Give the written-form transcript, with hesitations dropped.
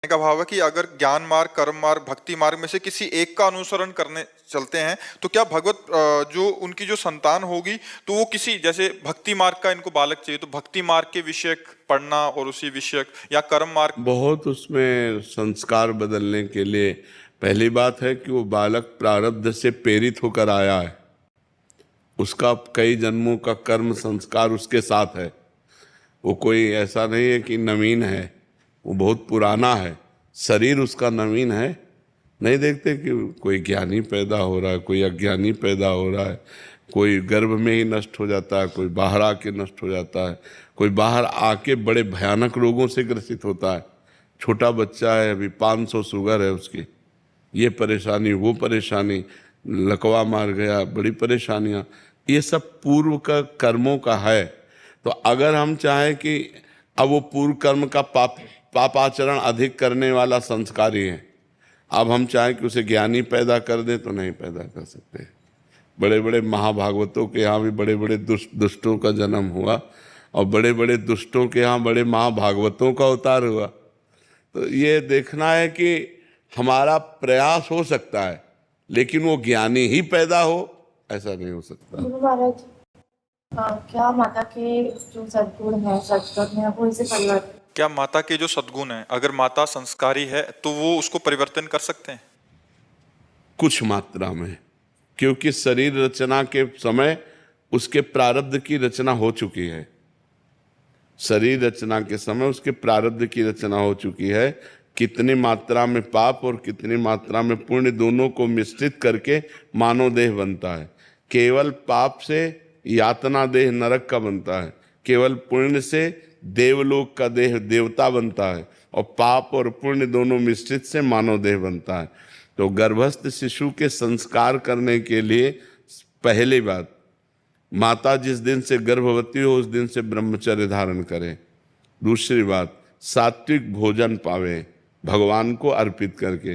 का भाव है कि अगर ज्ञान मार्ग, कर्म मार्ग, भक्ति मार्ग में से किसी एक का अनुसरण करने चलते हैं तो क्या भगवत जो उनकी जो संतान होगी तो वो किसी, जैसे भक्ति मार्ग का इनको बालक चाहिए तो भक्ति मार्ग के विषयक पढ़ना और उसी विषयक, या कर्म मार्ग। बहुत उसमें संस्कार बदलने के लिए पहली बात है कि वो बालक प्रारब्ध से प्रेरित होकर आया है, उसका कई जन्मों का कर्म संस्कार उसके साथ है। वो कोई ऐसा नहीं है कि नवीन है, वो बहुत पुराना है। शरीर उसका नवीन है। नहीं देखते कि कोई ज्ञानी पैदा हो रहा है, कोई अज्ञानी पैदा हो रहा है, कोई गर्भ में ही नष्ट हो जाता है, कोई बाहर आके नष्ट हो जाता है, कोई बाहर आके बड़े भयानक रोगों से ग्रसित होता है। छोटा बच्चा है, अभी 500 शुगर है उसकी, ये परेशानी वो परेशानी, लकवा मार गया, बड़ी परेशानियां। ये सब पूर्व का कर्मों का है। तो अगर हम चाहें कि अब वो पूर्व कर्म का पापाचरण अधिक करने वाला संस्कारी है, अब हम चाहें कि उसे ज्ञानी पैदा कर दें तो नहीं पैदा कर सकते। बड़े बड़े महाभागवतों के यहाँ भी बड़े बड़े दुष्टों का जन्म हुआ, और बड़े बड़े दुष्टों के यहाँ बड़े महाभागवतों का अवतार हुआ। तो ये देखना है कि हमारा प्रयास हो सकता है, लेकिन वो ज्ञानी ही पैदा हो ऐसा नहीं हो सकता। गुरु महाराज, क्या माता के जो सद्गुण है, सत्संग है, वो इसे परिवर्तन, क्या माता के जो सद्गुण है, अगर माता संस्कारी है तो वो उसको परिवर्तन कर सकते हैं? कुछ मात्रा में, क्योंकि शरीर रचना के समय उसके प्रारब्ध की रचना हो चुकी है। शरीर रचना के समय उसके प्रारब्ध की रचना हो चुकी है। कितनी मात्रा में पाप और कितनी मात्रा में पुण्य, दोनों को मिश्रित करके मानव देह बनता है। केवल पाप से यातना देह नरक का बनता है, केवल पुण्य से देवलोक का देह देवता बनता है, और पाप और पुण्य दोनों मिश्रित से मानव देह बनता है। तो गर्भस्थ शिशु के संस्कार करने के लिए पहली बात, माता जिस दिन से गर्भवती हो उस दिन से ब्रह्मचर्य धारण करें। दूसरी बात, सात्विक भोजन पावे भगवान को अर्पित करके।